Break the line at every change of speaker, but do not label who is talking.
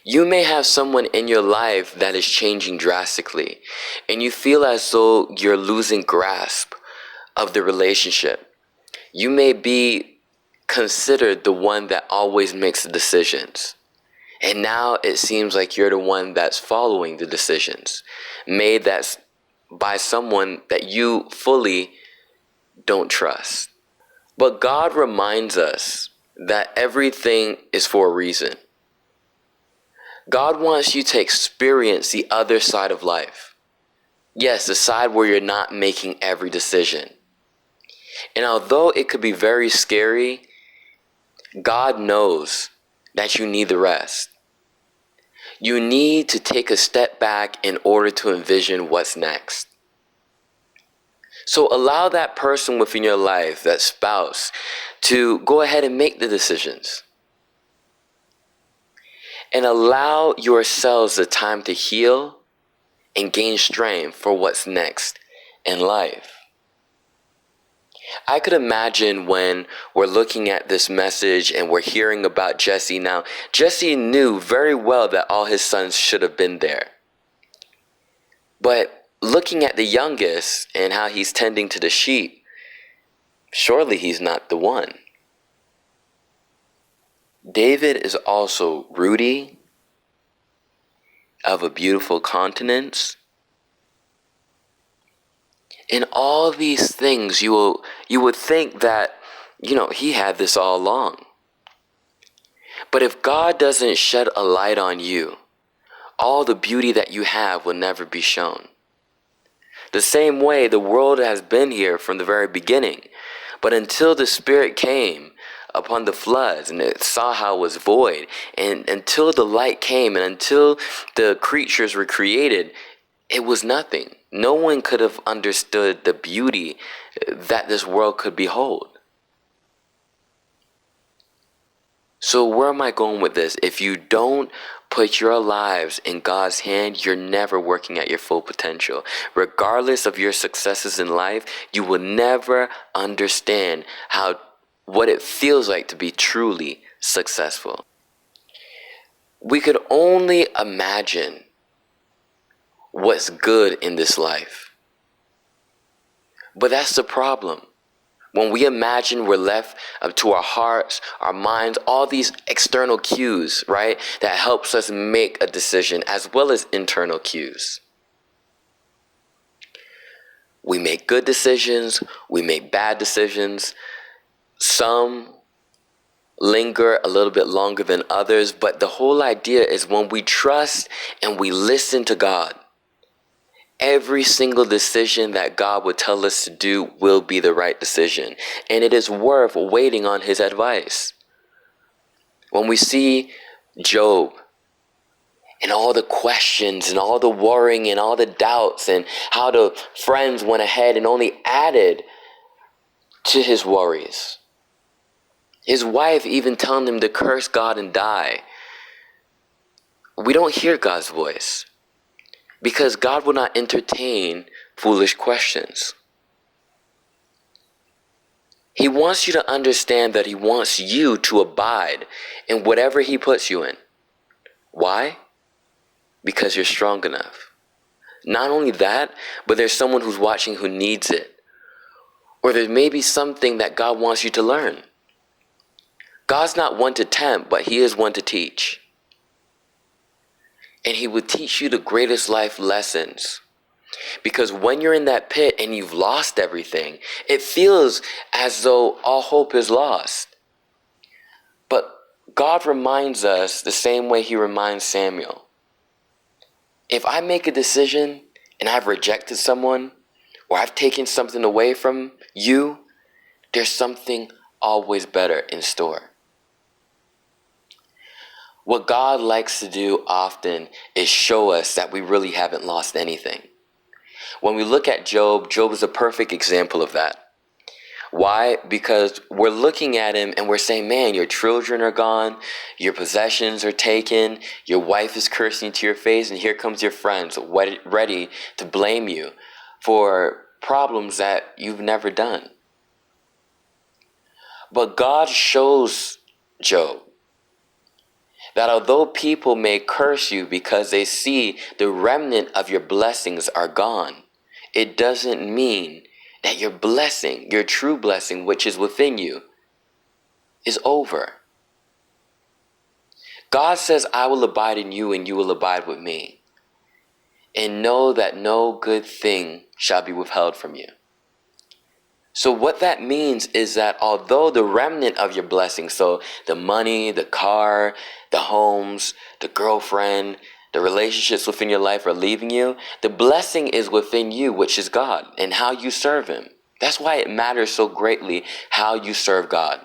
You may have someone in your life that is changing drastically, and you feel as though you're losing grasp of the relationship. You may be considered the one that always makes the decisions. And now it seems like you're the one that's following the decisions made that's by someone that you fully don't trust. But God reminds us that everything is for a reason. God wants you to experience the other side of life. Yes, the side where you're not making every decision. And although it could be very scary, God knows that you need the rest. You need to take a step back in order to envision what's next. So allow that person within your life, that spouse, to go ahead and make the decisions. And allow yourselves the time to heal and gain strength for what's next in life. I could imagine when we're looking at this message and we're hearing about Jesse now, Jesse knew very well that all his sons should have been there. But looking at the youngest and how he's tending to the sheep, surely he's not the one. David is also ruddy, of a beautiful countenance. In all these things, you would think that, he had this all along. But if God doesn't shed a light on you, all the beauty that you have will never be shown. The same way the world has been here from the very beginning, but until the Spirit came upon the floods and it saw how it was void, and until the light came and until the creatures were created, it was nothing. No one could have understood the beauty that this world could behold. So where am I going with this? If you don't put your lives in God's hand, you're never working at your full potential. Regardless of your successes in life, you will never understand what it feels like to be truly successful. We could only imagine what's good in this life. But that's the problem. When we imagine, we're left up to our hearts, our minds, all these external cues, right? That helps us make a decision, as well as internal cues. We make good decisions, we make bad decisions. Some linger a little bit longer than others, but the whole idea is when we trust and we listen to God, every single decision that God would tell us to do will be the right decision. And it is worth waiting on his advice. When we see Job and all the questions and all the worrying and all the doubts and how the friends went ahead and only added to his worries. His wife even telling him to curse God and die. We don't hear God's voice, because God will not entertain foolish questions. He wants you to understand that he wants you to abide in whatever he puts you in. Why? Because you're strong enough. Not only that, but there's someone who's watching who needs it. Or there may be something that God wants you to learn. God's not one to tempt, but he is one to teach. And he will teach you the greatest life lessons. Because when you're in that pit and you've lost everything, it feels as though all hope is lost. But God reminds us the same way he reminds Samuel. If I make a decision and I've rejected someone, or I've taken something away from you, there's something always better in store. What God likes to do often is show us that we really haven't lost anything. When we look at Job, Job is a perfect example of that. Why? Because we're looking at him and we're saying, man, your children are gone, your possessions are taken, your wife is cursing you to your face, and here comes your friends ready to blame you for problems that you've never done. But God shows Job That although people may curse you because they see the remnant of your blessings are gone, it doesn't mean that your blessing, your true blessing, which is within you, is over. God says, I will abide in you and you will abide with me. And know that no good thing shall be withheld from you. So what that means is that although the remnant of your blessing, so the money, the car, the homes, the girlfriend, the relationships within your life are leaving you, the blessing is within you, which is God, and how you serve him. That's why it matters so greatly how you serve God.